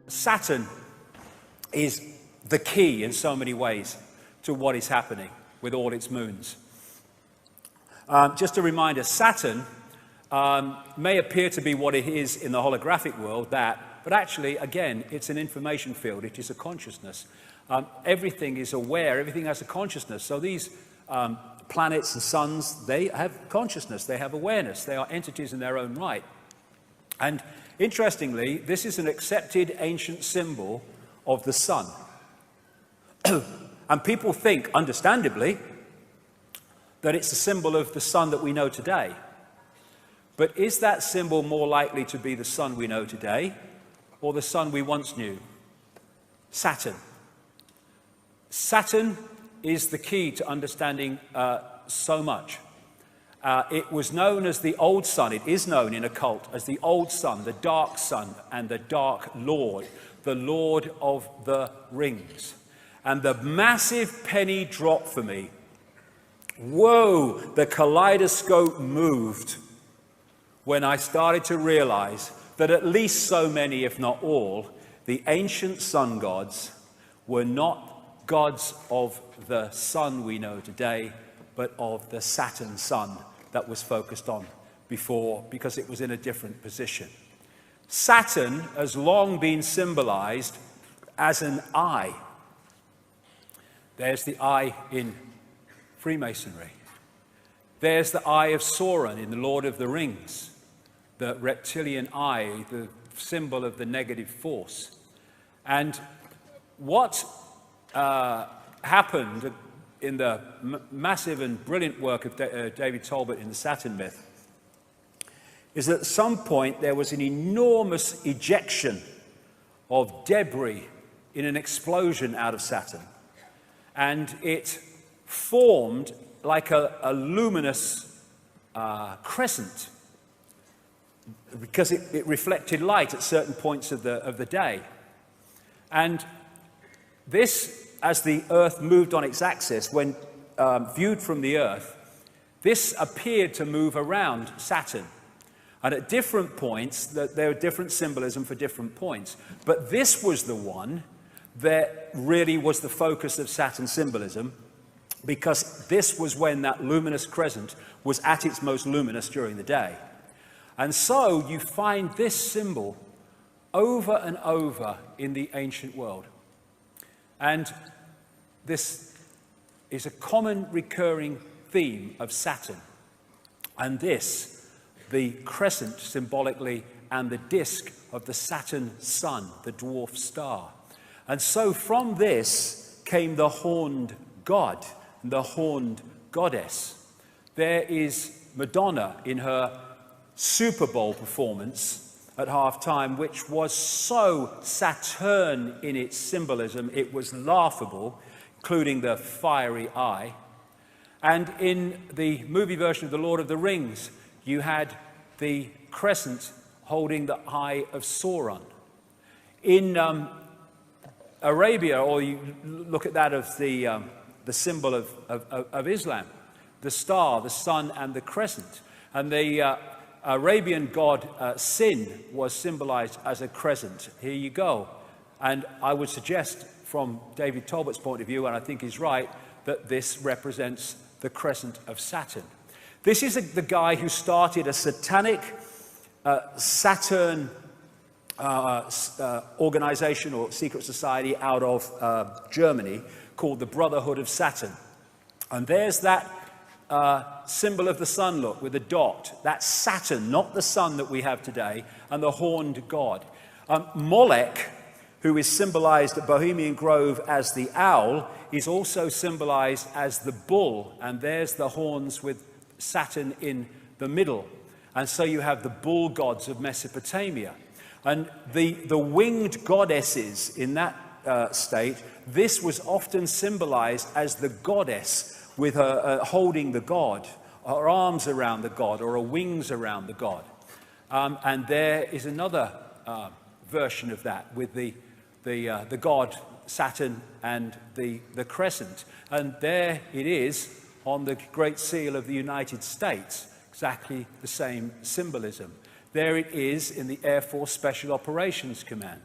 Saturn is the key in so many ways to what is happening with all its moons. Just a reminder, Saturn may appear to be what it is in the holographic world, but actually, again, it's an information field. It is a consciousness. Everything is aware. Everything has a consciousness. So these planets and suns, they have consciousness. They have awareness. They are entities in their own right. And interestingly, this is an accepted ancient symbol of the sun. And people think, understandably, that it's a symbol of the sun that we know today. But is that symbol more likely to be the sun we know today or the sun we once knew? Saturn. Saturn is the key to understanding so much. It was known as the old sun. It is known in occult as the old sun, the dark sun, and the dark lord, the Lord of the Rings. And the massive penny dropped for me. Whoa, the kaleidoscope moved when I started to realize that at least so many, if not all, the ancient sun gods were not gods of the sun we know today, but of the Saturn sun that was focused on before, because it was in a different position. Saturn has long been symbolized as an eye. There's the eye in Freemasonry. There's the eye of Sauron in the Lord of the Rings, the reptilian eye, the symbol of the negative force. And what happened in the massive and brilliant work of David Talbot in the Saturn myth is that at some point there was an enormous ejection of debris in an explosion out of Saturn. And it formed like a luminous crescent because it reflected light at certain points of the day. And this, as the Earth moved on its axis, when viewed from the Earth, this appeared to move around Saturn. And at different points, there were different symbolism for different points. But this was the one that really was the focus of Saturn symbolism, because this was when that luminous crescent was at its most luminous during the day. And so you find this symbol over and over in the ancient world. And this is a common recurring theme of Saturn. And this, the crescent symbolically, and the disk of the Saturn sun, the dwarf star. And so from this came the horned god and the horned goddess. There is Madonna in her Super Bowl performance at halftime, which was so Saturn in its symbolism, it was laughable, including the fiery eye. And in the movie version of The Lord of the Rings, you had the crescent holding the eye of Sauron. In Arabia, or you look at that of the symbol of Islam, the star, the sun, and the crescent. And the Arabian god Sin was symbolized as a crescent. Here you go. And I would suggest, from David Talbot's point of view, and I think he's right, that this represents the crescent of Saturn. This is the guy who started a satanic Saturn organization or secret society out of Germany called the Brotherhood of Saturn. And there's that symbol of the sun, look, with a dot. That's Saturn, not the sun that we have today, and the horned god. Molech, who is symbolized at Bohemian Grove as the owl, is also symbolized as the bull, and there's the horns with Saturn in the middle. And so you have the bull gods of Mesopotamia. And the winged goddesses in that state, this was often symbolized as the goddess with her holding the god, her arms around the god, or her wings around the god. And there is another version of that with the god Saturn and the crescent. And there it is on the Great Seal of the United States, exactly the same symbolism. There it is in the Air Force Special Operations Command.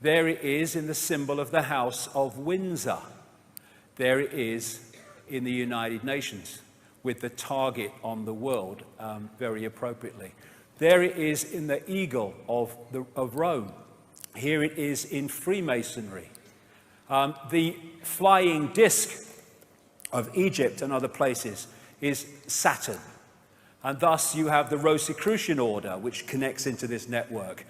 There it is in the symbol of the House of Windsor. There it is in the United Nations, with the target on the world, very appropriately. There it is in the eagle of Rome. Here it is in Freemasonry. The flying disc of Egypt and other places is Saturn. And thus you have the Rosicrucian order, which connects into this network,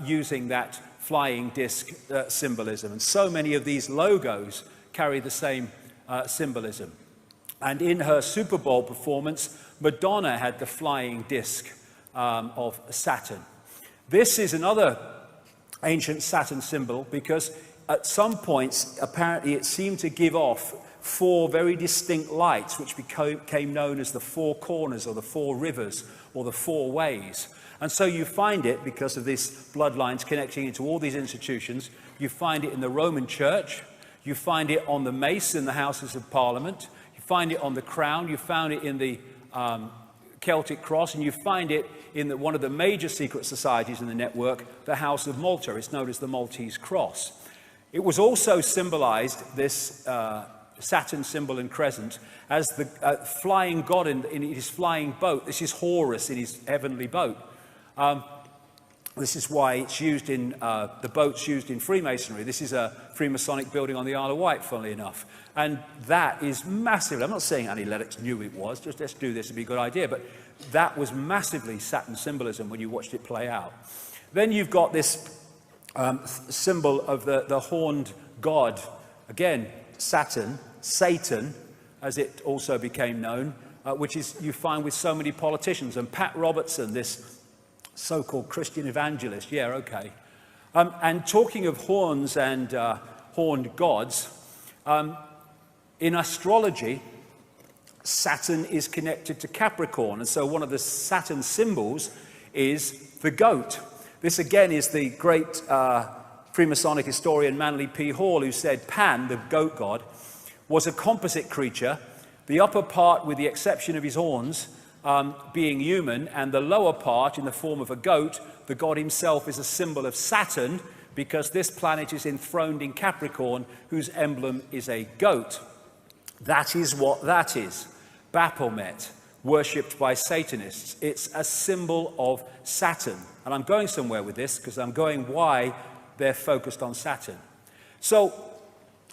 using that flying disc symbolism. And so many of these logos carry the same symbolism. And in her Super Bowl performance, Madonna had the flying disc of Saturn. This is another ancient Saturn symbol because at some points, apparently it seemed to give off 4 very distinct lights, which became known as the 4 corners or the 4 rivers or the 4 ways. And so you find it, because of these bloodlines connecting into all these institutions, you find it in the Roman Church, you find it on the mace in the Houses of Parliament, you find it on the crown, you found it in the Celtic cross, and you find it in one of the major secret societies in the network, the House of Malta. It's known as the Maltese cross. It was also symbolized, this Saturn symbol and crescent, as the flying god in his flying boat. This is Horus in his heavenly boat. This is why it's used in the boats used in Freemasonry. This is a Freemasonic building on the Isle of Wight, funnily enough. And that is massive. I'm not saying Annie Lennox knew it was, just let's do this, it'd be a good idea. But that was massively Saturn symbolism when you watched it play out. Then you've got this symbol of the horned god. Again, Saturn, Satan, as it also became known, which is you find with so many politicians. And Pat Robertson, this so-called Christian evangelist, yeah, okay. And talking of horns and horned gods, in astrology, Saturn is connected to Capricorn, and so one of the Saturn symbols is the goat. This again is the great Freemasonic historian Manly P. Hall, who said Pan, the goat god, was a composite creature, the upper part, with the exception of his horns, being human, and the lower part in the form of a goat. The god himself is a symbol of Saturn, because this planet is enthroned in Capricorn, whose emblem is a goat. That is what that is. Baphomet, worshipped by Satanists. It's a symbol of Saturn. And I'm going somewhere with this, because I'm going why they're focused on Saturn. So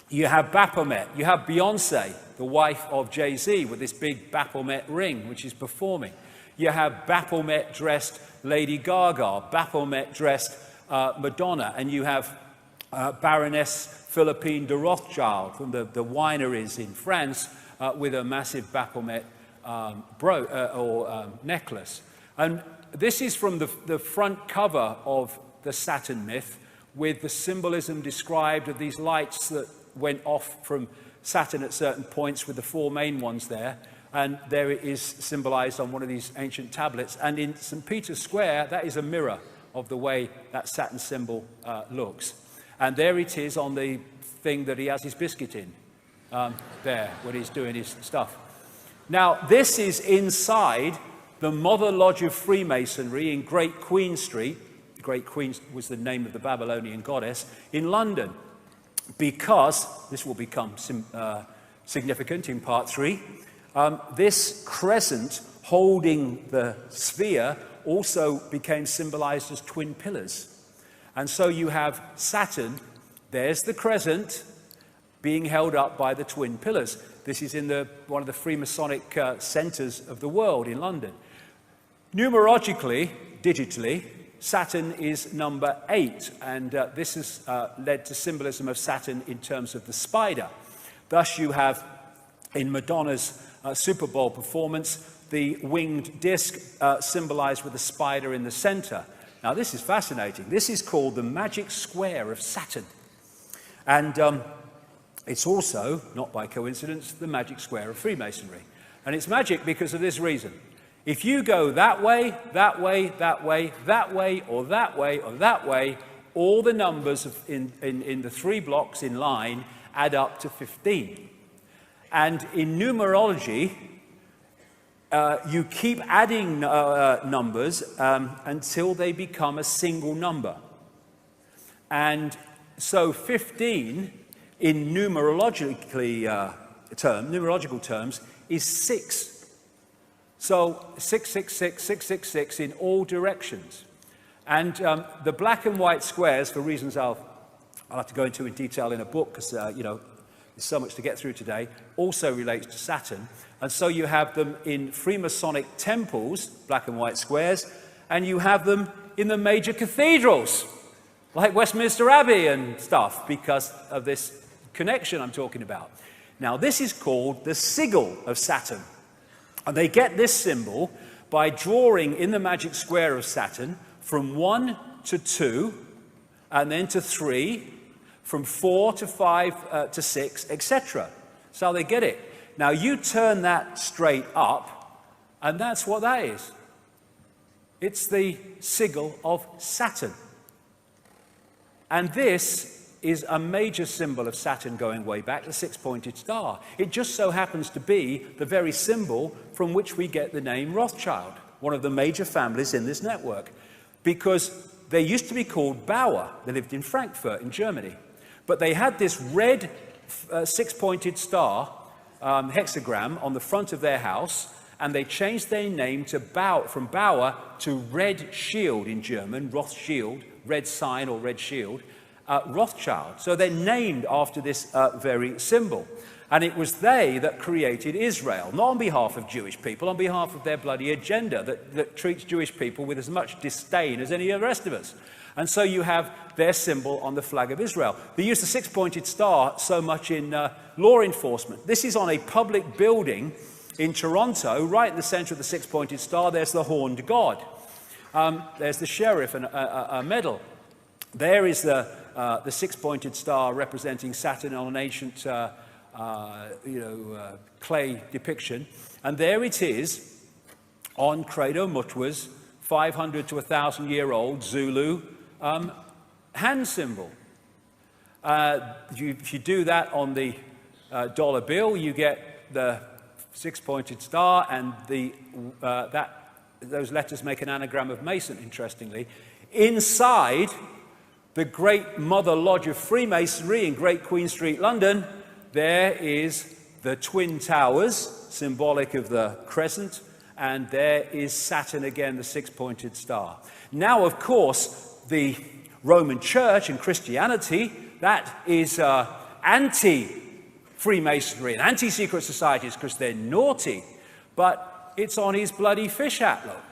you have Baphomet, you have Beyonce, the wife of Jay-Z, with this big Baphomet ring, which is performing. You have Baphomet-dressed Lady Gaga, Baphomet-dressed Madonna, and you have Baroness Philippine de Rothschild from the wineries in France with a massive Baphomet necklace. And this is from the front cover of the Saturn myth, with the symbolism described of these lights that went off from Saturn at certain points, with the 4 main ones there. And there it is symbolized on one of these ancient tablets. And in St. Peter's Square, that is a mirror of the way that Saturn symbol looks. And there it is on the thing that he has his biscuit in, there, when he's doing his stuff. Now, this is inside the Mother Lodge of Freemasonry in Great Queen Street. Great Queen was the name of the Babylonian goddess, in London. Because, this will become significant in part 3, this crescent holding the sphere also became symbolized as twin pillars. And so you have Saturn, there's the crescent, being held up by the twin pillars. This is in one of the Freemasonic centers of the world in London. Numerologically, digitally, Saturn is number 8, and this has led to symbolism of Saturn in terms of the spider. Thus you have, in Madonna's Super Bowl performance, the winged disc symbolized with a spider in the center. Now this is fascinating. This is called the magic square of Saturn. And it's also, not by coincidence, the magic square of Freemasonry. And it's magic because of this reason. If you go that way, that way, that way, that way, or that way, or that way, all the numbers in the 3 blocks in line add up to 15. And in numerology, you keep adding numbers until they become a single number. And so 15 in numerological terms is 6. So 666, 666 in all directions. And the black and white squares, for reasons I'll have to go into in detail in a book, because, there's so much to get through today, also relates to Saturn. And so you have them in Freemasonic temples, black and white squares, and you have them in the major cathedrals, like Westminster Abbey and stuff, because of this connection I'm talking about. Now, this is called the sigil of Saturn. And they get this symbol by drawing in the magic square of Saturn from 1 to 2, and then to 3, from 4 to 5 to 6, etc. That's how they get it. Now, you turn that straight up, and that's what that is. It's the sigil of Saturn. And this is a major symbol of Saturn going way back, the six-pointed star. It just so happens to be the very symbol from which we get the name Rothschild, one of the major families in this network, because they used to be called Bauer. They lived in Frankfurt in Germany. But they had this red six-pointed star hexagram on the front of their house, and they changed their name to from Bauer to Red Shield in German, Rothschild, red sign or red shield, Rothschild. So they're named after this very symbol. And it was they that created Israel, not on behalf of Jewish people, on behalf of their bloody agenda that treats Jewish people with as much disdain as any of the rest of us. And so you have their symbol on the flag of Israel. They use the six-pointed star so much in law enforcement. This is on a public building in Toronto, right in the center of the six-pointed star. There's the horned god. There's the sheriff and a medal. There is the six-pointed star representing Saturn on an ancient clay depiction. And there it is on Credo Mutwa's 500 to 1,000-year-old Zulu hand symbol. If you do that on the dollar bill, you get the six-pointed star, and those letters make an anagram of Mason, interestingly. Inside the Great Mother Lodge of Freemasonry in Great Queen Street, London, there is the Twin Towers, symbolic of the crescent, and there is Saturn again, the six-pointed star. Now, of course, the Roman Church and Christianity, that is anti-Freemasonry and anti-secret societies because they're naughty, but it's on his bloody fish hat, look,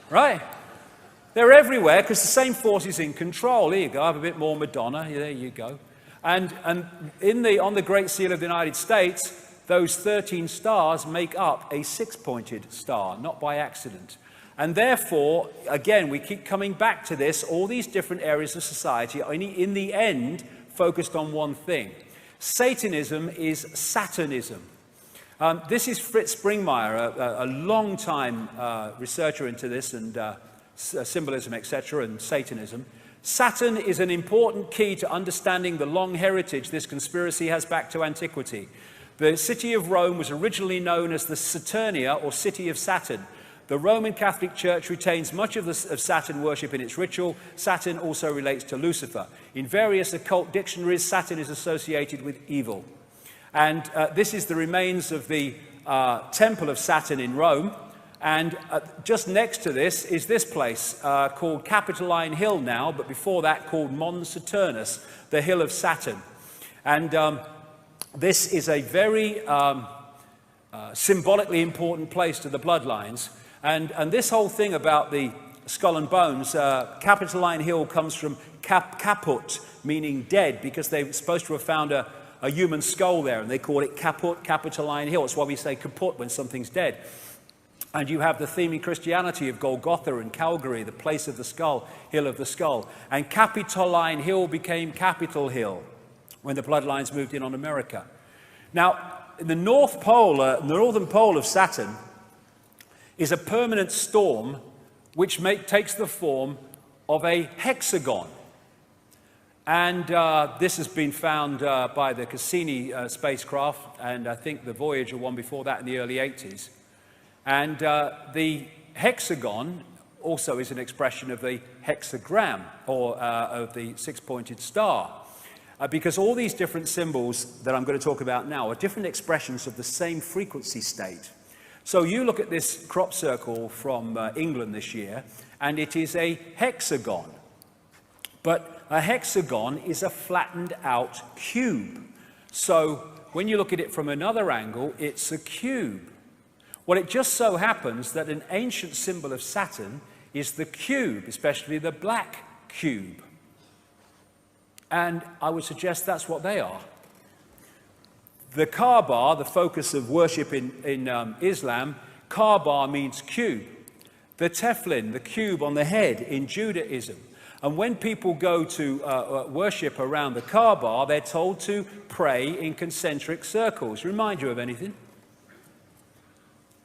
right? They're everywhere because the same force is in control. Here you go, I have a bit more Madonna, there you go. And on the Great Seal of the United States, those 13 stars make up a six-pointed star, not by accident. And therefore, again, we keep coming back to this, all these different areas of society are in the end focused on one thing. Satanism is Saturnism. This is Fritz Springmeier, a long-time researcher into this and symbolism, etc., and Satanism. Saturn is an important key to understanding the long heritage this conspiracy has back to antiquity. The city of Rome was originally known as the Saturnia, or City of Saturn. The Roman Catholic Church retains much of Saturn worship in its ritual. Saturn also relates to Lucifer. In various occult dictionaries, Saturn is associated with evil. And this is the remains of the Temple of Saturn in Rome. And just next to this is this place called Capitoline Hill now, but before that called Mons Saturnus, the Hill of Saturn. And this is a very symbolically important place to the bloodlines. And this whole thing about the skull and bones, Capitoline Hill comes from caput, meaning dead, because they were supposed to have found a human skull there, and they call it caput, Capitoline Hill. That's why we say kaput when something's dead. And you have the theme in Christianity of Golgotha and Calvary, the place of the skull, hill of the skull. And Capitoline Hill became Capitol Hill when the bloodlines moved in on America. Now, in the North Pole, the northern pole of Saturn, is a permanent storm which takes the form of a hexagon. And this has been found by the Cassini spacecraft, and I think the Voyager one before that in the early 80s. And the hexagon also is an expression of the hexagram, or of the six-pointed star. because all these different symbols that I'm going to talk about now are different expressions of the same frequency state. So you look at this crop circle from England this year, and it is a hexagon. But a hexagon is a flattened out cube. So when you look at it from another angle, it's a cube. Well, it just so happens that an ancient symbol of Saturn is the cube, especially the black cube. And I would suggest that's what they are. The Kaaba, the focus of worship in Islam, Kaaba means cube. The tefillin, the cube on the head in Judaism. And when people go to worship around the Kaaba, they're told to pray in concentric circles. Remind you of anything?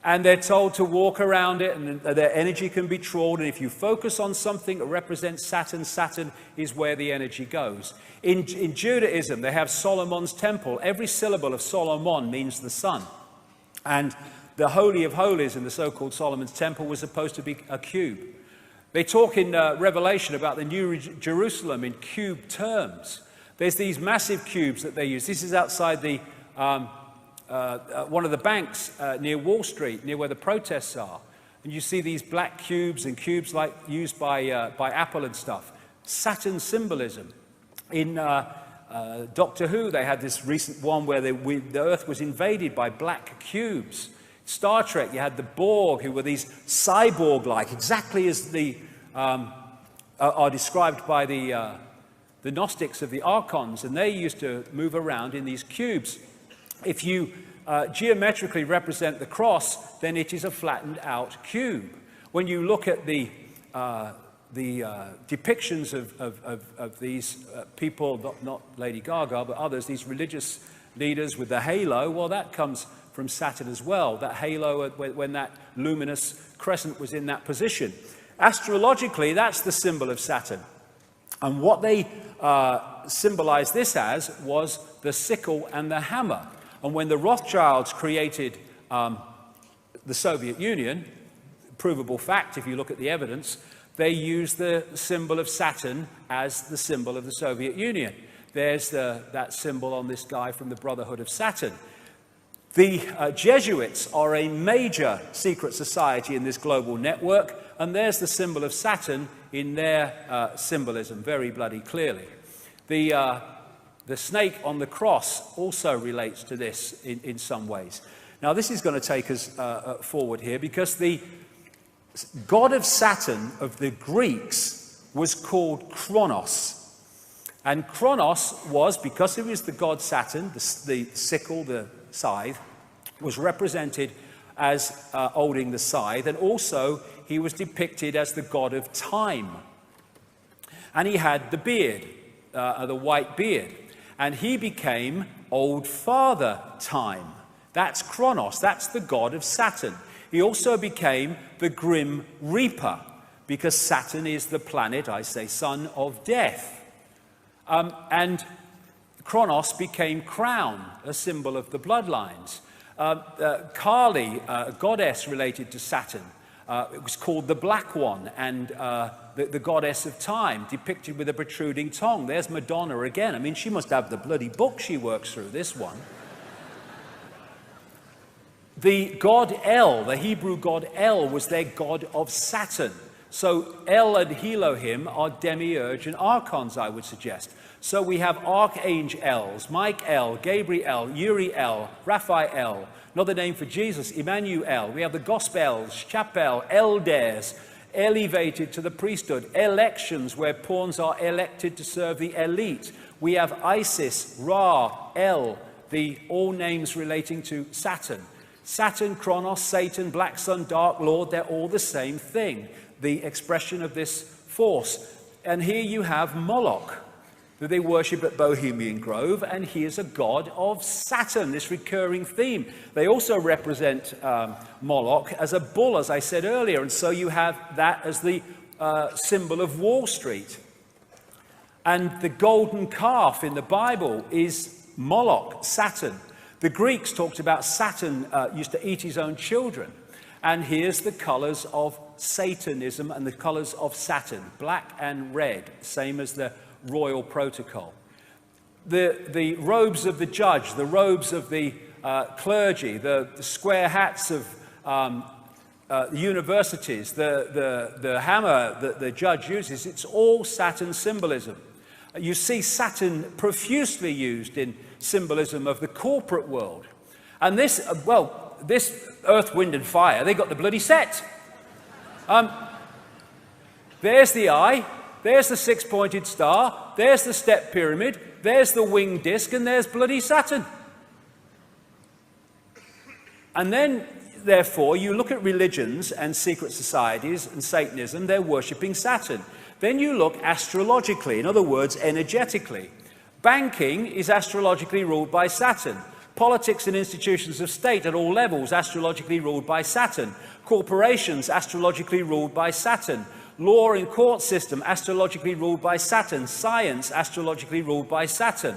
And they're told to walk around it, and their energy can be trawled. And if you focus on something that represents Saturn, Saturn is where the energy goes. In Judaism, they have Solomon's temple. Every syllable of Solomon means the sun. And the Holy of Holies in the so-called Solomon's temple was supposed to be a cube. They talk in Revelation about the New Jerusalem in cube terms. There's these massive cubes that they use. This is outside the one of the banks near Wall Street, near where the protests are. And you see these black cubes and cubes like used by Apple and stuff. Saturn symbolism. In Doctor Who, they had this recent one where the Earth was invaded by black cubes. Star Trek, you had the Borg, who were these cyborg-like, exactly as the are described by the Gnostics of the Archons, and they used to move around in these cubes. If you geometrically represent the cross, then it is a flattened out cube. When you look at the depictions of these people, not Lady Gaga, but others, these religious leaders with the halo, well, that comes from Saturn as well, that halo when that luminous crescent was in that position. Astrologically, that's the symbol of Saturn. And what they symbolized this as was the sickle and the hammer. And when the Rothschilds created the Soviet Union, provable fact if you look at the evidence, they used the symbol of Saturn as the symbol of the Soviet Union. There's that symbol on this guy from the Brotherhood of Saturn. The Jesuits are a major secret society in this global network, and there's the symbol of Saturn in their symbolism very bloody clearly. The snake on the cross also relates to this in some ways. Now, this is going to take us forward here, because the god of Saturn of the Greeks was called Kronos. And Kronos was, because he was the god Saturn, the sickle, the scythe, was represented as holding the scythe, and also he was depicted as the god of time. And he had the beard, the white beard, and he became Old Father Time. That's Kronos, that's the god of Saturn. He also became the Grim Reaper, because Saturn is the planet, I say, son of death. And Kronos became crown, a symbol of the bloodlines. Kali, a goddess related to Saturn, it was called the Black One, and the goddess of time, depicted with a protruding tongue. There's Madonna again. I mean, she must have the bloody book she works through, this one. The god El, the Hebrew god El, was their god of Saturn. So El and Elohim are demiurge and archons, I would suggest. So we have archangels, Michael, Gabriel, Uriel, Raphael, another name for Jesus, Emmanuel. We have the Gospels, Chapel, elders, elevated to the priesthood, elections where pawns are elected to serve the elite. We have Isis, Ra, El, all names relating to Saturn. Saturn, Kronos, Satan, Black Sun, Dark Lord, they're all the same thing, the expression of this force. And here you have Moloch, that they worship at Bohemian Grove, and he is a god of Saturn, this recurring theme. They also represent Moloch as a bull, as I said earlier, and so you have that as the symbol of Wall Street. And the golden calf in the Bible is Moloch, Saturn. The Greeks talked about Saturn used to eat his own children. And here's the colors of Satanism and the colors of Saturn, black and red, same as the royal protocol. the robes of the judge, the robes of the clergy, the square hats of universities, the hammer that the judge uses, it's all Saturn symbolism. You see Saturn profusely used in symbolism of the corporate world. And this, well, this earth, wind and fire, they got the bloody set. There's the eye, there's the six-pointed star, there's the step pyramid, there's the winged disc, and there's bloody Saturn. And then, therefore, you look at religions and secret societies and Satanism, they're worshipping Saturn. Then you look astrologically, in other words, energetically. Banking is astrologically ruled by Saturn. Politics and institutions of state at all levels, astrologically ruled by Saturn. Corporations, astrologically ruled by Saturn. Law and court system, astrologically ruled by Saturn. Science, astrologically ruled by Saturn.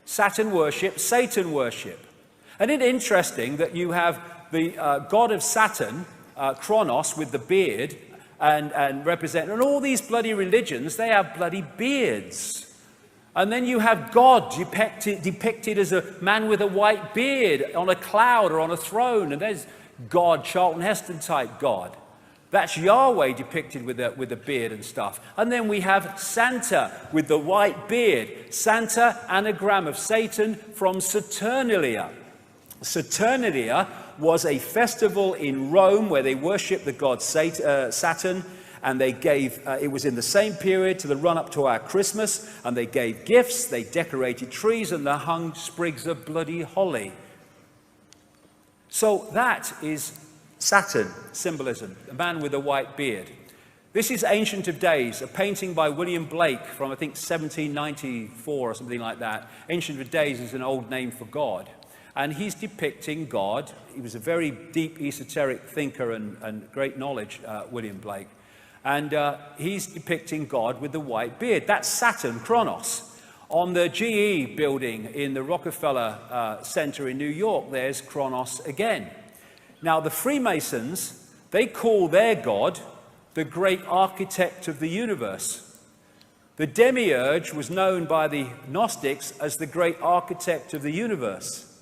Saturn worship, Satan worship. And it's interesting that you have the god of Saturn, Kronos, with the beard, and all these bloody religions, they have bloody beards. And then you have God depicted as a man with a white beard on a cloud or on a throne. And there's God, Charlton Heston type God. That's Yahweh depicted with a beard and stuff. And then we have Santa with the white beard. Santa, anagram of Satan from Saturnalia. Saturnalia was a festival in Rome where they worshipped the god Saturn, and they gave, it was in the same period to the run-up to our Christmas, and they gave gifts, they decorated trees, and they hung sprigs of bloody holly. So that is Saturn symbolism, a man with a white beard. This is Ancient of Days, a painting by William Blake from, I think, 1794 or something like that. Ancient of Days is an old name for God. And he's depicting God. He was a very deep esoteric thinker and great knowledge, William Blake. And he's depicting God with the white beard. That's Saturn, Kronos. On the GE building in the Rockefeller Center in New York, there's Kronos again. Now, the Freemasons, they call their God the great architect of the universe. The demiurge was known by the Gnostics as the great architect of the universe.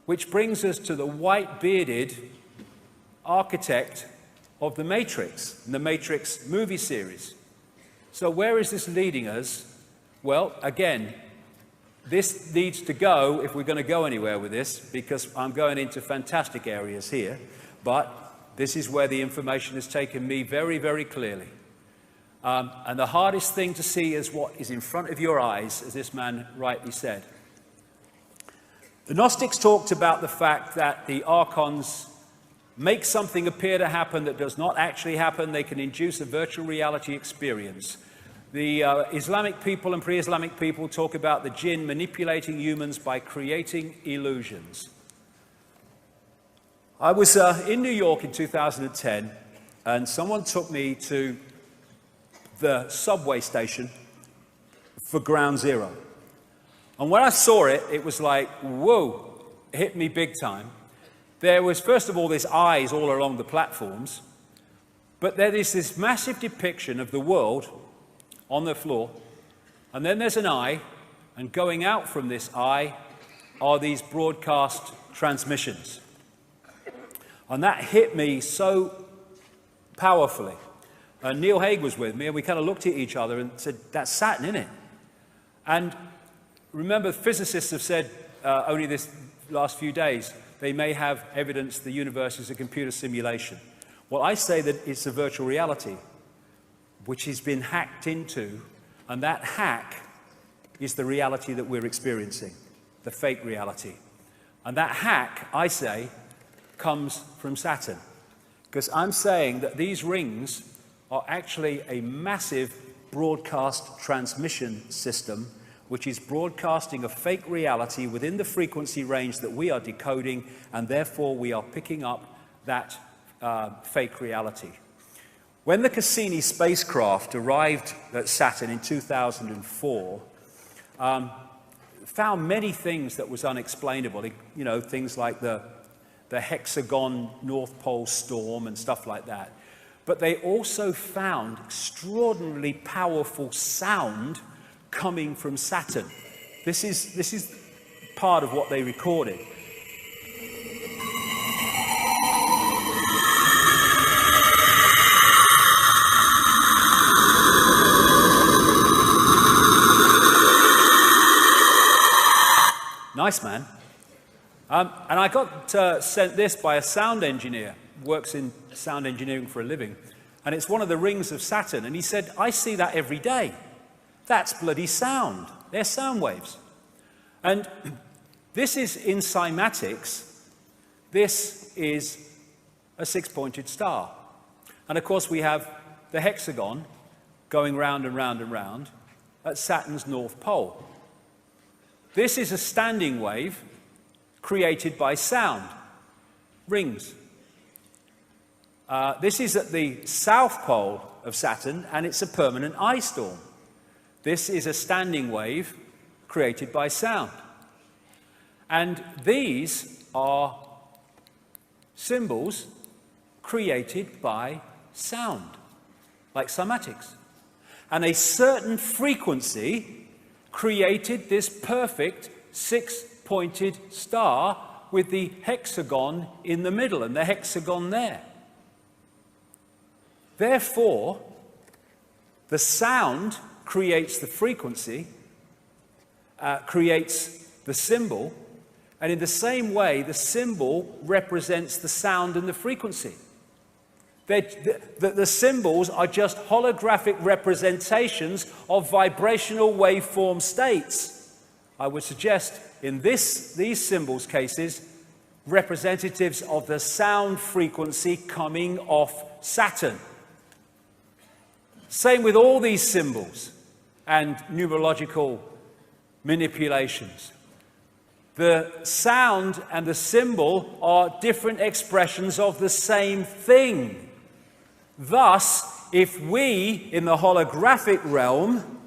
Which brings us to the white-bearded architect of The Matrix, in the Matrix movie series. So where is this leading us? Well, again, this needs to go, if we're going to go anywhere with this, because I'm going into fantastic areas here, but this is where the information has taken me very, very clearly. And the hardest thing to see is what is in front of your eyes, as this man rightly said. The Gnostics talked about the fact that the archons make something appear to happen that does not actually happen. They can induce a virtual reality experience. The Islamic people and pre-Islamic people talk about the jinn manipulating humans by creating illusions. I was in New York in 2010, and someone took me to the subway station for Ground Zero. And when I saw it, it was like, whoa, it hit me big time. There was, first of all, this eyes all along the platforms, but there is this massive depiction of the world on the floor, and then there's an eye, and going out from this eye are these broadcast transmissions. And that hit me so powerfully. And Neil Haig was with me, and we kind of looked at each other and said, that's Saturn, isn't it? And remember, physicists have said only this last few days, they may have evidence the universe is a computer simulation. Well, I say that it's a virtual reality, which has been hacked into, and that hack is the reality that we're experiencing, the fake reality. And that hack, I say, comes from Saturn. Because I'm saying that these rings are actually a massive broadcast transmission system which is broadcasting a fake reality within the frequency range that we are decoding, and therefore we are picking up that fake reality. When the Cassini spacecraft arrived at Saturn in 2004, found many things that was unexplainable. You know, things like the hexagon North Pole storm and stuff like that. But they also found extraordinarily powerful sound coming from Saturn. This is part of what they recorded. Nice, man. And I got sent this by a sound engineer, works in sound engineering for a living, and it's one of the rings of Saturn, and he said, I see that every day. That's bloody sound. They're sound waves. And this is in cymatics, this is a six-pointed star. And of course we have the hexagon going round and round and round at Saturn's north pole. This is a standing wave created by sound, rings. This is at the south pole of Saturn, and it's a permanent ice storm. This is a standing wave created by sound. And these are symbols created by sound, like cymatics. And a certain frequency created this perfect six-pointed star with the hexagon in the middle and the hexagon there. Therefore, the sound creates the frequency, creates the symbol, and in the same way, the symbol represents the sound and the frequency. The symbols are just holographic representations of vibrational waveform states. I would suggest in these symbols cases, representatives of the sound frequency coming off Saturn. Same with all these symbols and numerological manipulations. The sound and the symbol are different expressions of the same thing. Thus, if we, in the holographic realm,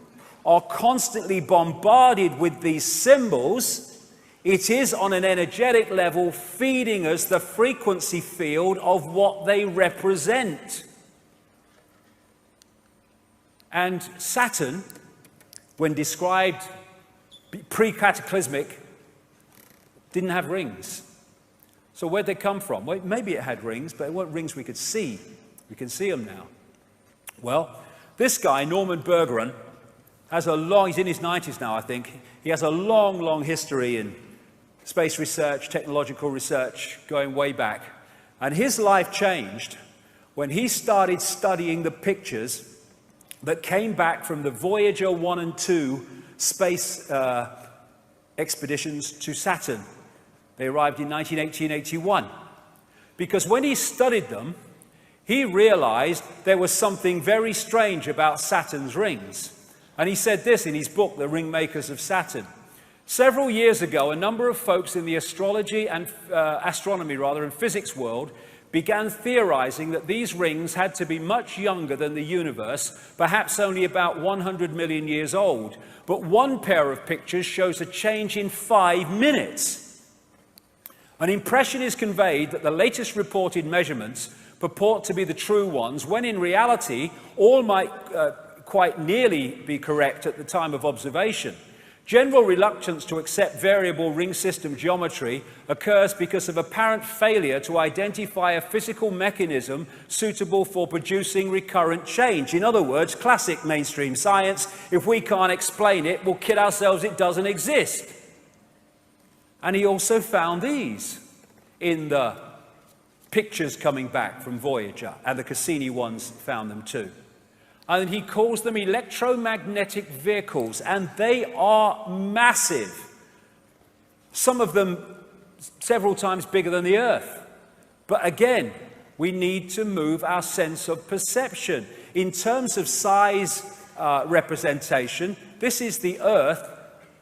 are constantly bombarded with these symbols, it is on an energetic level feeding us the frequency field of what they represent. And Saturn, when described pre-cataclysmic, didn't have rings. So where'd they come from? Well, maybe it had rings, but it weren't rings we could see. We can see them now. Well, this guy, Norman Bergeron, has a long, he's in his 90s now, I think. He has a long, long history in space research, technological research, going way back. And his life changed when he started studying the pictures that came back from the Voyager 1 and 2 space expeditions to Saturn. They arrived in 1980-81. Because when he studied them, he realized there was something very strange about Saturn's rings. And he said this in his book, The Ring Makers of Saturn. Several years ago, a number of folks in the astronomy and physics world began theorizing that these rings had to be much younger than the universe, perhaps only about 100 million years old. But one pair of pictures shows a change in 5 minutes. An impression is conveyed that the latest reported measurements purport to be the true ones, when in reality, all might quite nearly be correct at the time of observation. General reluctance to accept variable ring system geometry occurs because of apparent failure to identify a physical mechanism suitable for producing recurrent change. In other words, classic mainstream science, if we can't explain it, we'll kid ourselves it doesn't exist. And he also found these in the pictures coming back from Voyager, and the Cassini ones found them too. And he calls them electromagnetic vehicles, and they are massive. Some of them several times bigger than the Earth. But again, we need to move our sense of perception. In terms of size representation, this is the Earth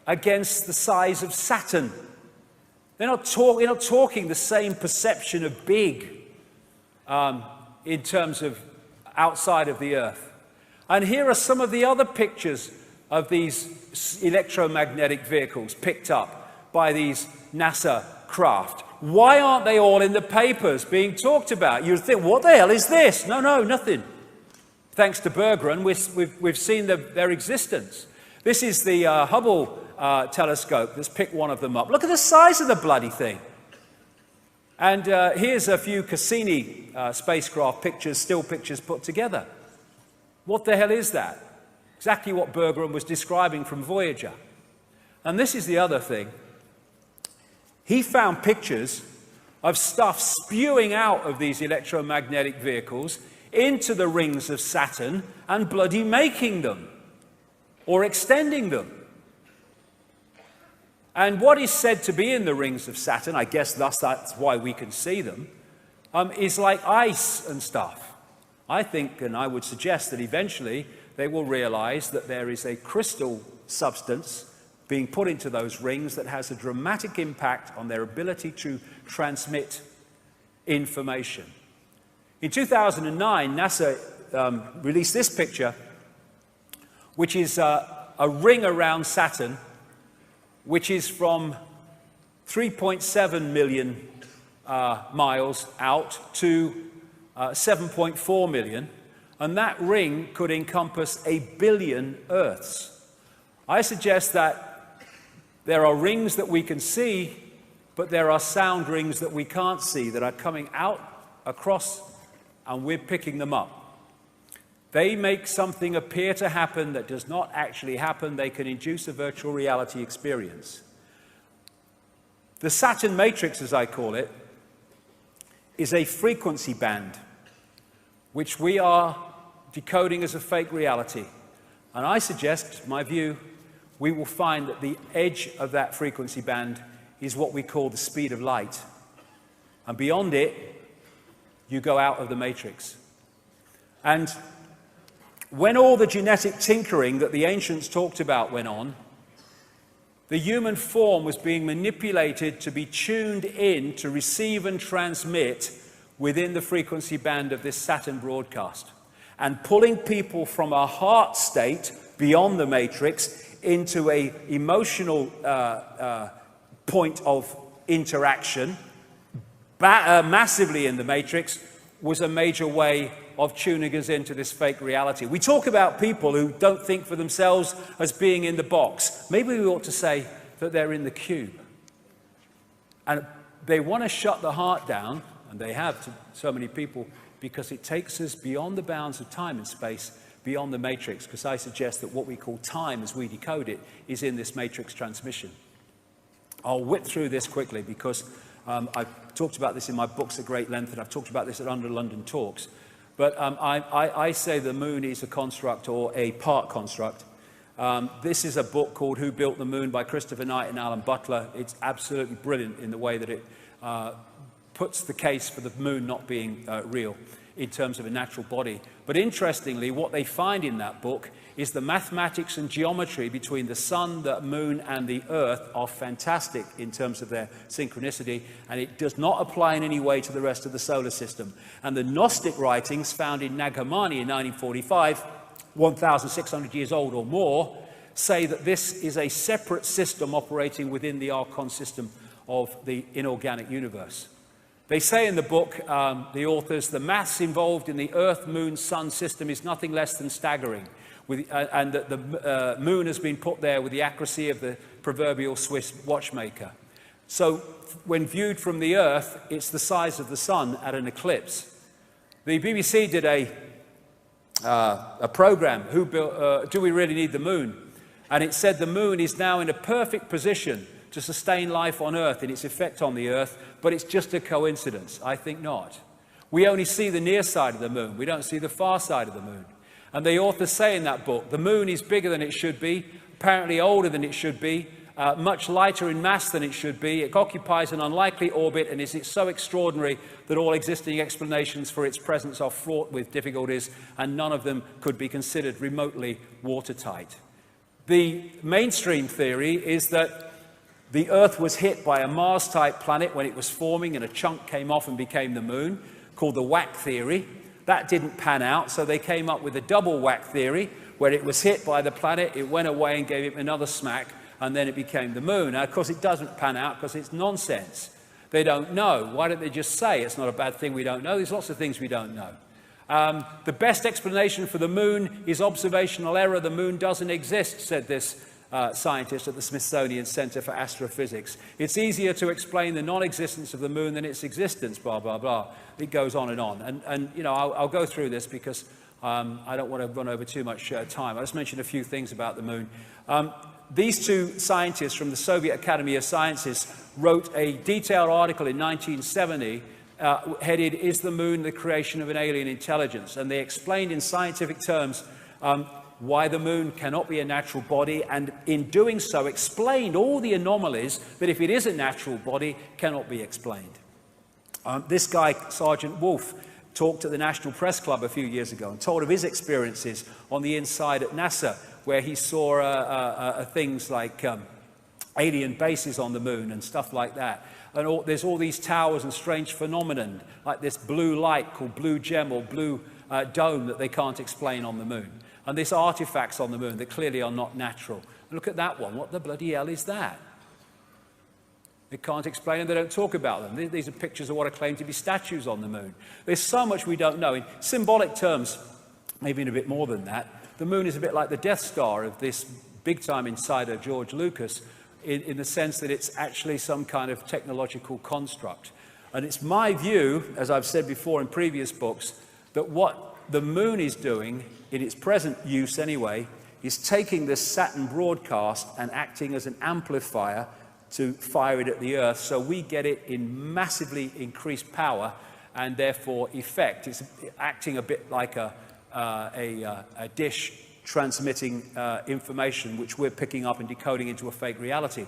against the size of Saturn. They're not talking the same perception of big in terms of outside of the Earth. And here are some of the other pictures of these electromagnetic vehicles picked up by these NASA craft. Why aren't they all in the papers being talked about? You'd think, what the hell is this? No, nothing. Thanks to Bergeron, we've seen their existence. This is the Hubble telescope. Let's pick one of them up. Look at the size of the bloody thing. And here's a few Cassini spacecraft pictures, still pictures put together. What the hell is that? Exactly what Bergeron was describing from Voyager. And this is the other thing. He found pictures of stuff spewing out of these electromagnetic vehicles into the rings of Saturn and bloody making them or extending them. And what is said to be in the rings of Saturn, I guess thus that's why we can see them, is like ice and stuff. I think, and I would suggest that eventually they will realize that there is a crystal substance being put into those rings that has a dramatic impact on their ability to transmit information. In 2009, NASA released this picture, which is a ring around Saturn, which is from 3.7 million miles out to 7.4 million, and that ring could encompass 1 billion Earths. I suggest that there are rings that we can see, but there are sound rings that we can't see that are coming out across, and we're picking them up. They make something appear to happen that does not actually happen. They can induce a virtual reality experience. The Saturn matrix, as I call it, is a frequency band which we are decoding as a fake reality. And I suggest, my view, we will find that the edge of that frequency band is what we call the speed of light. And beyond it, you go out of the matrix. And when all the genetic tinkering that the ancients talked about went on, the human form was being manipulated to be tuned in to receive and transmit within the frequency band of this Saturn broadcast, and pulling people from a heart state beyond the matrix into an emotional point of interaction massively in the matrix was a major way of tuning us into this fake reality. We talk about people who don't think for themselves as being in the box. Maybe we ought to say that they're in the cube. And they want to shut the heart down, and they have to so many people, because it takes us beyond the bounds of time and space, beyond the matrix, because I suggest that what we call time as we decode it is in this matrix transmission. I'll whip through this quickly because I've talked about this in my books at great length, and I've talked about this at Under London Talks. But I say the moon is a construct or a part construct. This is a book called Who Built the Moon by Christopher Knight and Alan Butler. It's absolutely brilliant in the way that it puts the case for the moon not being real in terms of a natural body. But interestingly, what they find in that book is the mathematics and geometry between the sun, the moon, and the earth are fantastic in terms of their synchronicity, and it does not apply in any way to the rest of the solar system. And the Gnostic writings found in Nag Hammadi in 1945, 1,600 years old or more, say that this is a separate system operating within the Archon system of the inorganic universe. They say in the book, the authors, the maths involved in the Earth, Moon, Sun system is nothing less than staggering, and that the moon has been put there with the accuracy of the proverbial Swiss watchmaker. So when viewed from the Earth, it's the size of the sun at an eclipse. The BBC did a program, Do We Really Need the Moon? And it said the moon is now in a perfect position to sustain life on Earth in its effect on the Earth, but it's just a coincidence. I think not. We only see the near side of the moon. We don't see the far side of the moon. And the authors say in that book, the moon is bigger than it should be, apparently older than it should be, much lighter in mass than it should be. It occupies an unlikely orbit, and is so extraordinary that all existing explanations for its presence are fraught with difficulties, and none of them could be considered remotely watertight. The mainstream theory is that the Earth was hit by a Mars-type planet when it was forming, and a chunk came off and became the moon, called the whack theory. That didn't pan out, so they came up with a double whack theory, where it was hit by the planet, it went away and gave it another smack, and then it became the moon. Now, of course, it doesn't pan out because it's nonsense. They don't know. Why don't they just say it's not a bad thing we don't know? There's lots of things we don't know. The best explanation for the moon is observational error. The moon doesn't exist, said this scientist at the Smithsonian Center for Astrophysics. It's easier to explain the non-existence of the moon than its existence, blah, blah, blah. It goes on. And you know, I'll go through this because I don't want to run over too much time. I'll just mention a few things about the moon. These two scientists from the Soviet Academy of Sciences wrote a detailed article in 1970 headed, "Is the Moon the Creation of an Alien Intelligence?" And they explained in scientific terms why the moon cannot be a natural body, and in doing so explained all the anomalies that, if it is a natural body, cannot be explained. This guy, Sergeant Wolf, talked at the National Press Club a few years ago and told of his experiences on the inside at NASA, where he saw things like alien bases on the moon and stuff like that. And there's all these towers and strange phenomenon, like this blue light called blue gem or blue dome that they can't explain on the moon. And these artifacts on the moon that clearly are not natural. Look at that one. What the bloody hell is that? They can't explain them, they don't talk about them. These are pictures of what are claimed to be statues on the moon. There's so much we don't know. In symbolic terms, maybe in a bit more than that, the moon is a bit like the Death Star of this big-time insider, George Lucas, in the sense that it's actually some kind of technological construct. And it's my view, as I've said before in previous books, that what the moon is doing, in its present use anyway, is taking this Saturn broadcast and acting as an amplifier to fire it at the Earth, so we get it in massively increased power and therefore effect. It's acting a bit like a dish transmitting information which we're picking up and decoding into a fake reality.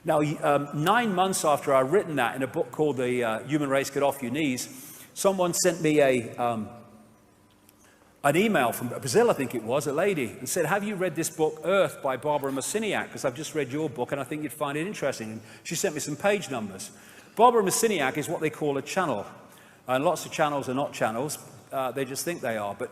Now, 9 months after I'd written that in a book called The Human Race Get Off Your Knees, someone sent me an email from Brazil, I think it was, a lady, and said, "Have you read this book, Earth, by Barbara Marciniak? Because I've just read your book and I think you'd find it interesting." And she sent me some page numbers. Barbara Marciniak is what they call a channel. And lots of channels are not channels. They just think they are. But,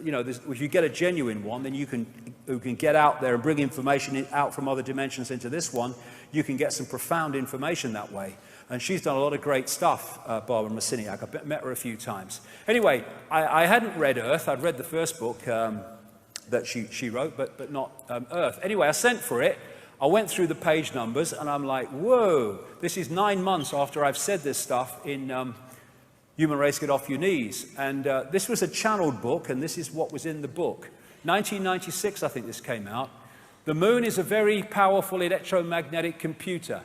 you know, if you get a genuine one, then you can get out there and bring information out from other dimensions into this one. You can get some profound information that way. And she's done a lot of great stuff, Barbara Marciniak. I've met her a few times. Anyway, I hadn't read Earth. I'd read the first book that she wrote, but not Earth. Anyway, I sent for it. I went through the page numbers, and I'm like, whoa, this is 9 months after I've said this stuff in Human Race Get Off Your Knees. And this was a channeled book, and this is what was in the book. 1996, I think this came out. The moon is a very powerful electromagnetic computer.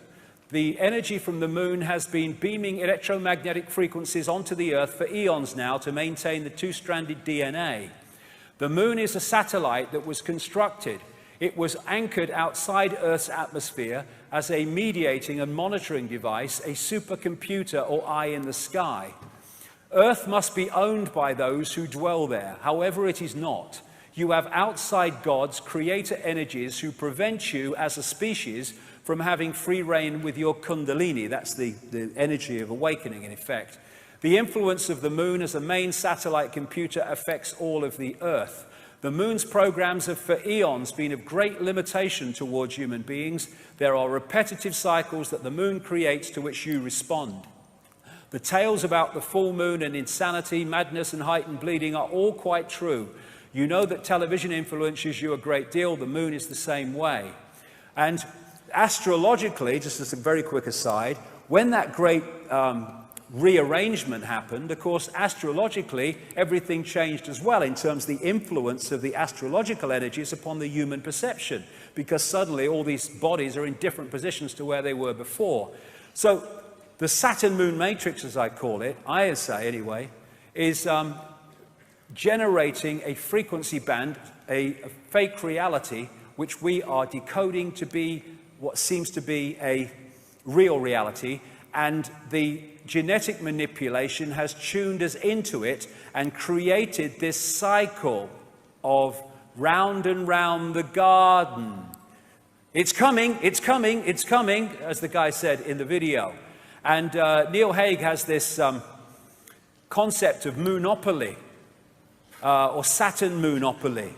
The energy from the moon has been beaming electromagnetic frequencies onto the Earth for eons now to maintain the two-stranded DNA. The moon is a satellite that was constructed. It was anchored outside Earth's atmosphere as a mediating and monitoring device, a supercomputer or eye in the sky. Earth must be owned by those who dwell there. However, it is not. You have outside gods, creator energies, who prevent you as a species from having free reign with your kundalini. That's the energy of awakening, in effect. The influence of the moon as a main satellite computer affects all of the Earth. The moon's programs have for eons been of great limitation towards human beings. There are repetitive cycles that the moon creates to which you respond. The tales about the full moon and insanity, madness and heightened bleeding are all quite true. You know that television influences you a great deal. The moon is the same way. And astrologically, just as a very quick aside, when that great rearrangement happened, of course, astrologically, everything changed as well in terms of the influence of the astrological energies upon the human perception, because suddenly all these bodies are in different positions to where they were before. So the Saturn-Moon matrix, as I call it, I say anyway, is generating a frequency band, a fake reality, which we are decoding to be what seems to be a real reality, and the genetic manipulation has tuned us into it and created this cycle of round and round the garden. It's coming, it's coming, it's coming, as the guy said in the video. And Neil Haig has this concept of moonopoly, or Saturn moonopoly.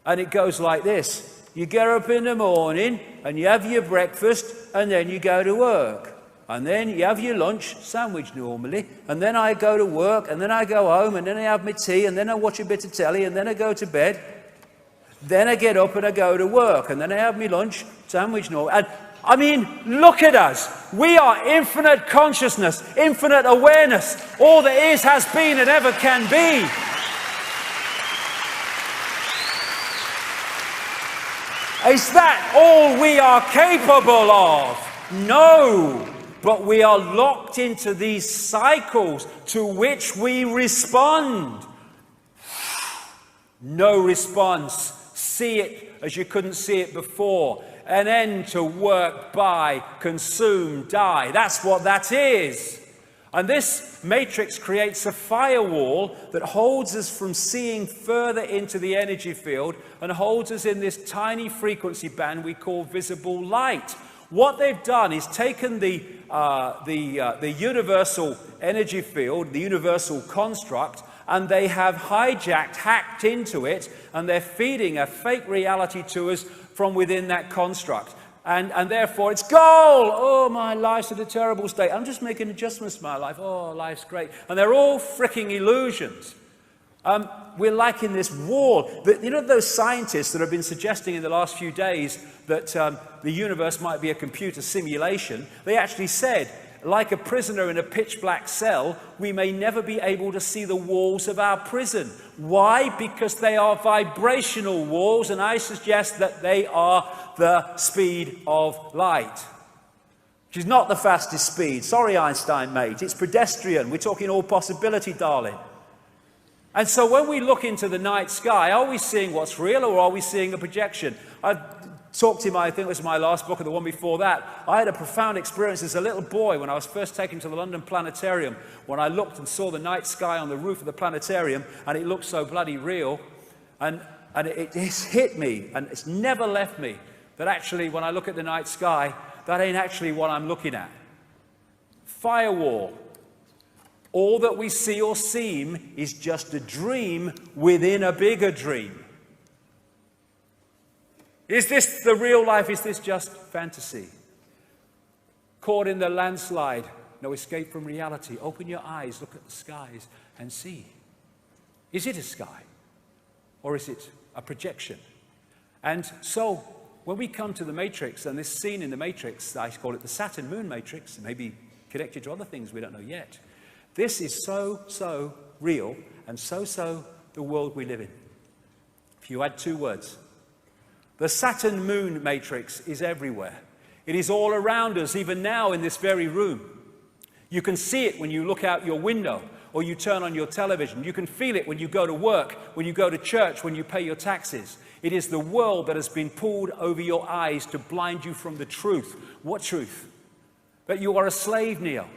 And it goes like this. You get up in the morning and you have your breakfast and then you go to work. And then you have your lunch, sandwich normally, and then I go to work and then I go home and then I have my tea and then I watch a bit of telly and then I go to bed. Then I get up and I go to work, and then I have my lunch, sandwich and all. And I mean, look at us. We are infinite consciousness, infinite awareness. All there is, has been, and ever can be. Is that all we are capable of? No. But we are locked into these cycles to which we respond. No response. See it as you couldn't see it before. An end to work, buy, consume, die. That's what that is. And this matrix creates a firewall that holds us from seeing further into the energy field and holds us in this tiny frequency band we call visible light. What they've done is taken the universal energy field, the universal construct, and they have hijacked, hacked into it, and they're feeding a fake reality to us from within that construct. And therefore it's gold. Oh, my life's in a terrible state. I'm just making adjustments to my life. Oh, life's great. And they're all freaking illusions. We're like in this wall. You know those scientists that have been suggesting in the last few days that the universe might be a computer simulation? They actually said, like a prisoner in a pitch black cell, we may never be able to see the walls of our prison. Why? Because they are vibrational walls, and I suggest that they are the speed of light, which is not the fastest speed. Sorry, Einstein, mate. It's pedestrian. We're talking all possibility, darling. And so when we look into the night sky, are we seeing what's real, or are we seeing a projection? I talked in I think it was my last book or the one before that. I had a profound experience as a little boy when I was first taken to the London Planetarium, when I looked and saw the night sky on the roof of the planetarium, and it looked so bloody real. And it's hit me, and it's never left me, that actually when I look at the night sky, that ain't actually what I'm looking at. Firewall. All that we see or seem is just a dream within a bigger dream. Is this the real life? Is this just fantasy? Caught in the landslide, no escape from reality. Open your eyes, look at the skies and see. Is it a sky? Or is it a projection? And so, when we come to the matrix, and this scene in the matrix, I call it the Saturn moon matrix, maybe connected to other things we don't know yet. This is so real, and so the world we live in. If you add two words, the Saturn moon matrix is everywhere. It is all around us, even now in this very room. You can see it when you look out your window or you turn on your television. You can feel it when you go to work, when you go to church, when you pay your taxes. It is the world that has been pulled over your eyes to blind you from the truth. What truth? That you are a slave, Neil.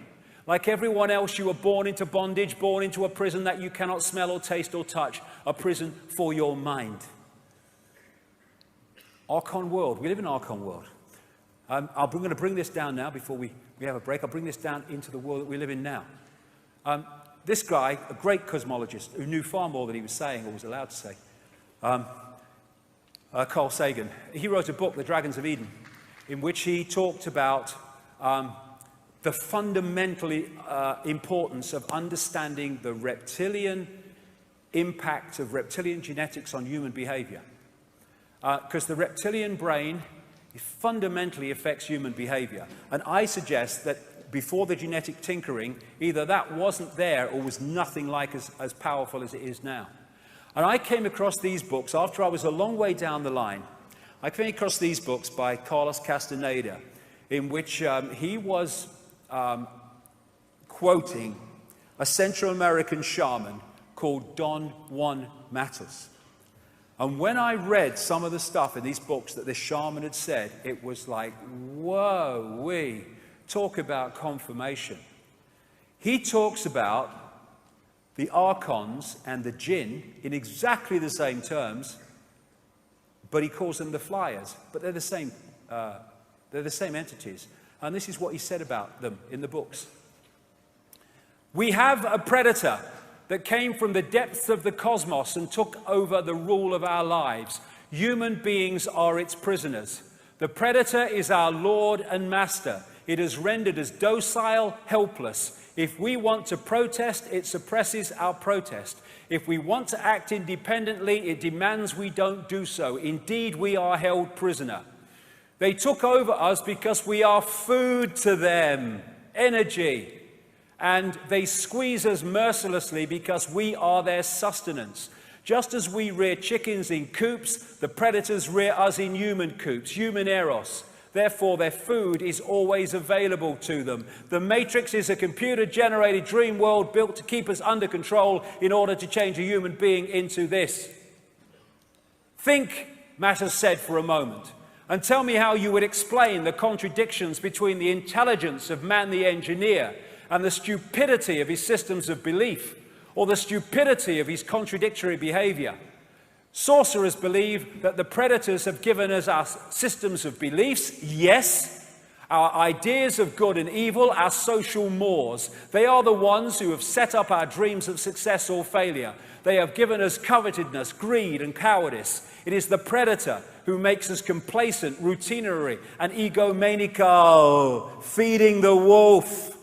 Like everyone else, you were born into bondage, born into a prison that you cannot smell or taste or touch, a prison for your mind. Archon world. We live in Archon world. I'm going to bring this down now before we have a break. I'll bring this down into the world that we live in now. This guy, a great cosmologist who knew far more than he was saying or was allowed to say, Carl Sagan, he wrote a book, The Dragons of Eden, in which he talked about the fundamental importance of understanding the reptilian impact of reptilian genetics on human behavior. Because the reptilian brain fundamentally affects human behavior. And I suggest that before the genetic tinkering, either that wasn't there or was nothing like as powerful as it is now. And I came across these books after I was a long way down the line. I came across these books by Carlos Castaneda, in which he was quoting a Central American shaman called Don Juan Matos. And when I read some of the stuff in these books that this shaman had said, it was like, whoa, we talk about confirmation. He talks about the archons and the jinn in exactly the same terms, but he calls them the flyers. But they're the same entities. And this is what he said about them in the books. We have a predator that came from the depths of the cosmos and took over the rule of our lives. Human beings are its prisoners. The predator is our Lord and Master. It has rendered us docile, helpless. If we want to protest, it suppresses our protest. If we want to act independently, it demands we don't do so. Indeed, we are held prisoner. They took over us because we are food to them, energy. And they squeeze us mercilessly because we are their sustenance. Just as we rear chickens in coops, the predators rear us in human coops, human eros. Therefore, their food is always available to them. The Matrix is a computer-generated dream world built to keep us under control in order to change a human being into this. Think, Matt has said, for a moment, and tell me how you would explain the contradictions between the intelligence of man the engineer and the stupidity of his systems of belief, or the stupidity of his contradictory behavior. Sorcerers believe that the predators have given us our systems of beliefs, yes, our ideas of good and evil, our social mores. They are the ones who have set up our dreams of success or failure. They have given us covetousness, greed, and cowardice. It is the predator who makes us complacent, routinary, and egomaniacal, feeding the wolf.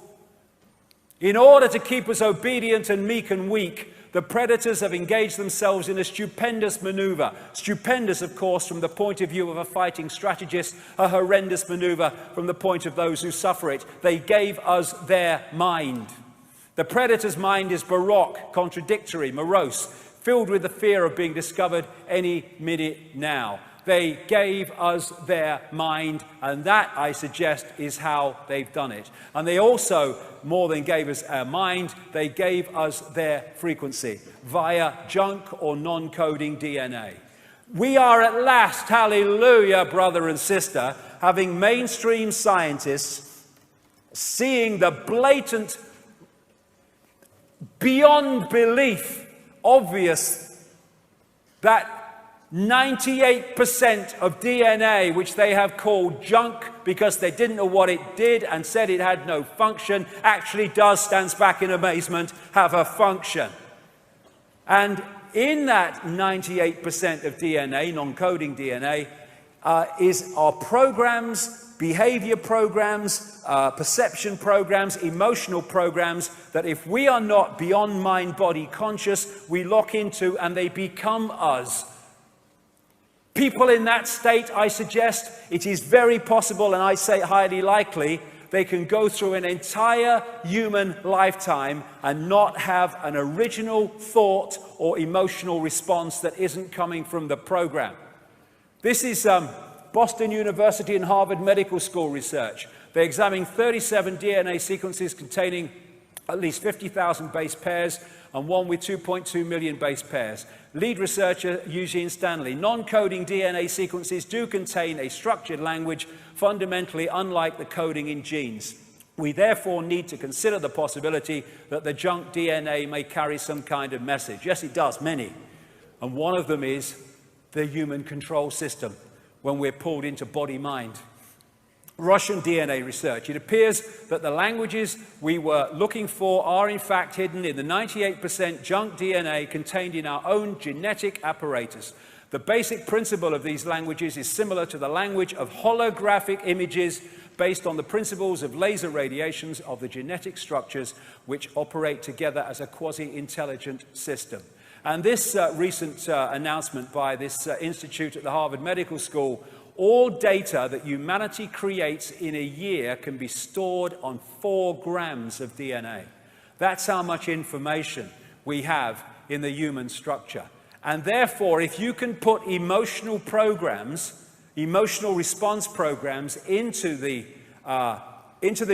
In order to keep us obedient and meek and weak, the predators have engaged themselves in a stupendous maneuver. Stupendous, of course, from the point of view of a fighting strategist, a horrendous maneuver from the point of those who suffer it. They gave us their mind. The predator's mind is baroque, contradictory, morose, filled with the fear of being discovered any minute now. They gave us their mind, and that, I suggest, is how they've done it. And they also, more than gave us our mind, they gave us their frequency via junk or non-coding DNA. We are at last, hallelujah, brother and sister, having mainstream scientists seeing the blatant, beyond belief, obvious that 98% of DNA, which they have called junk because they didn't know what it did and said it had no function, actually does, stands back in amazement, have a function. And in that 98% of DNA, non-coding DNA, are programs, behavior programs, perception programs, emotional programs that if we are not beyond mind-body conscious, we lock into and they become us. People in that state, I suggest, it is very possible, and I say highly likely, they can go through an entire human lifetime and not have an original thought or emotional response that isn't coming from the program. This is Boston University and Harvard Medical School research. They examined 37 DNA sequences containing at least 50,000 base pairs and one with 2.2 million base pairs. Lead researcher Eugene Stanley. Non-coding DNA sequences do contain a structured language fundamentally unlike the coding in genes. We therefore need to consider the possibility that the junk DNA may carry some kind of message. Yes, it does, many. And one of them is the human control system when we're pulled into body-mind. Russian DNA research. It appears that the languages we were looking for are in fact hidden in the 98% junk DNA contained in our own genetic apparatus. The basic principle of these languages is similar to the language of holographic images based on the principles of laser radiations of the genetic structures which operate together as a quasi-intelligent system. And this recent announcement by this institute at the Harvard Medical School, all data that humanity creates in a year can be stored on 4 grams of DNA. That's how much information we have in the human structure. And therefore, if you can put emotional programs, emotional response programs into the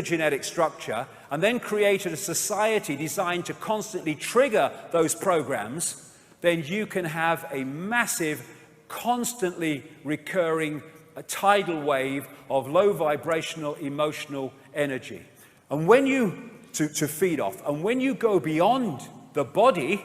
genetic structure, and then created a society designed to constantly trigger those programs, then you can have a massive, constantly recurring tidal wave of low vibrational emotional energy. And when you, to feed off, and when you go beyond the body,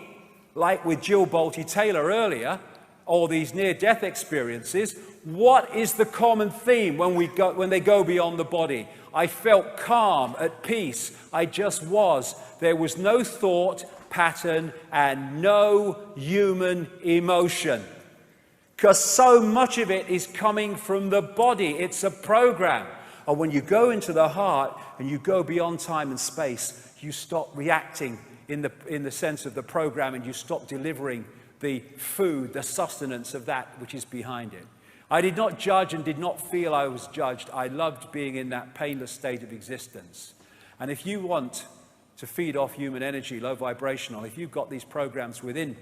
like with Jill Bolte Taylor earlier, or these near-death experiences, what is the common theme when they go beyond the body? I felt calm, at peace, I just was. There was no thought pattern and no human emotion. Because so much of it is coming from the body. It's a program. And when you go into the heart and you go beyond time and space, you stop reacting in the sense of the program, and you stop delivering the food, the sustenance of that which is behind it. I did not judge and did not feel I was judged. I loved being in that painless state of existence. And if you want to feed off human energy, low vibrational, if you've got these programs within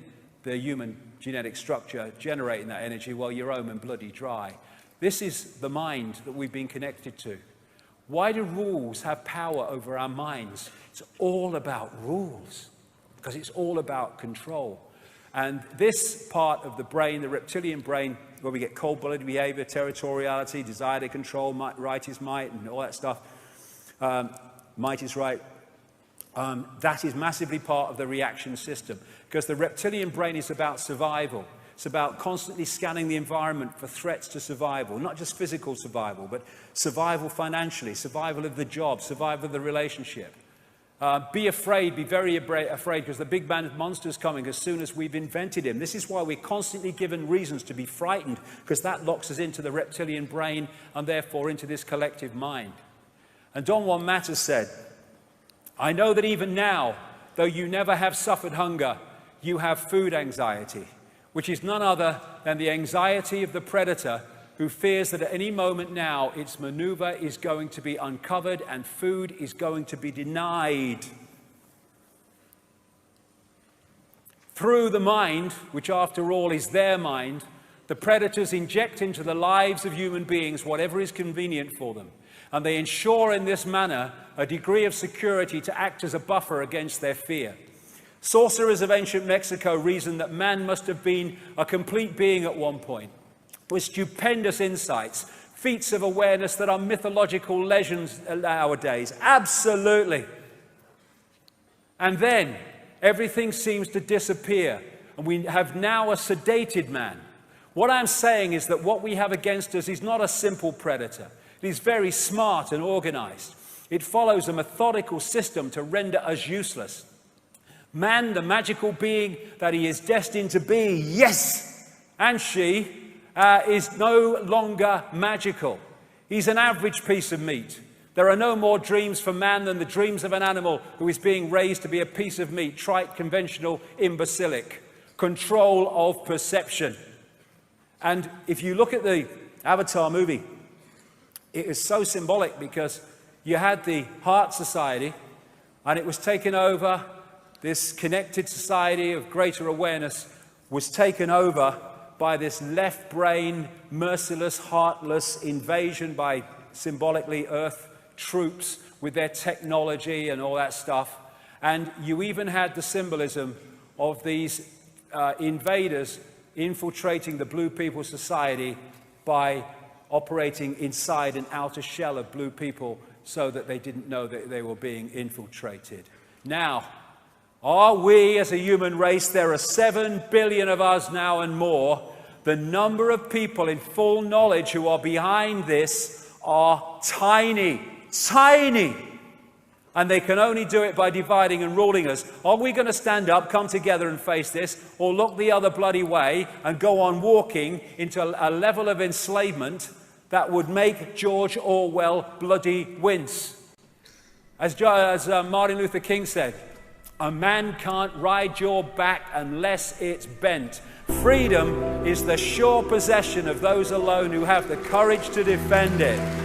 the human genetic structure generating that energy, well, you're home and bloody dry. This is the mind that we've been connected to. Why do rules have power over our minds? It's all about rules, because it's all about control. And this part of the brain, the reptilian brain, where we get cold-blooded behavior, territoriality, desire to control, right is might, and all that stuff, might is right, that is massively part of the reaction system, because the reptilian brain is about survival. It's about constantly scanning the environment for threats to survival, not just physical survival, but survival financially, survival of the job, survival of the relationship. Be afraid, be very afraid, because the big bad monster's coming as soon as we've invented him. This is why we're constantly given reasons to be frightened, because that locks us into the reptilian brain and therefore into this collective mind. And Don Juan Matter said, I know that even now, though you never have suffered hunger, you have food anxiety, which is none other than the anxiety of the predator who fears that at any moment now its maneuver is going to be uncovered and food is going to be denied. Through the mind, which after all is their mind, the predators inject into the lives of human beings whatever is convenient for them. And they ensure in this manner a degree of security to act as a buffer against their fear. Sorcerers of ancient Mexico reasoned that man must have been a complete being at one point, with stupendous insights, feats of awareness that are mythological legends nowadays. Absolutely. And then everything seems to disappear, and we have now a sedated man. What I'm saying is that what we have against us is not a simple predator. It is very smart and organized. It follows a methodical system to render us useless. Man, the magical being that he is destined to be, yes, and she, is no longer magical. He's an average piece of meat. There are no more dreams for man than the dreams of an animal who is being raised to be a piece of meat, trite, conventional, imbecilic. Control of perception. And if you look at the Avatar movie, it is so symbolic, because you had the Heart Society, and it was taken over. This connected society of greater awareness was taken over by this left brain, merciless, heartless invasion by, symbolically, Earth troops with their technology and all that stuff. And you even had the symbolism of these invaders infiltrating the Blue People Society by operating inside an outer shell of blue people so that they didn't know that they were being infiltrated. Now, are we as a human race, there are 7 billion of us now and more, the number of people in full knowledge who are behind this are tiny, tiny. And they can only do it by dividing and ruling us. Are we going to stand up, come together and face this, or look the other bloody way and go on walking into a level of enslavement that would make George Orwell bloody wince? As Martin Luther King said, a man can't ride your back unless it's bent. Freedom is the sure possession of those alone who have the courage to defend it.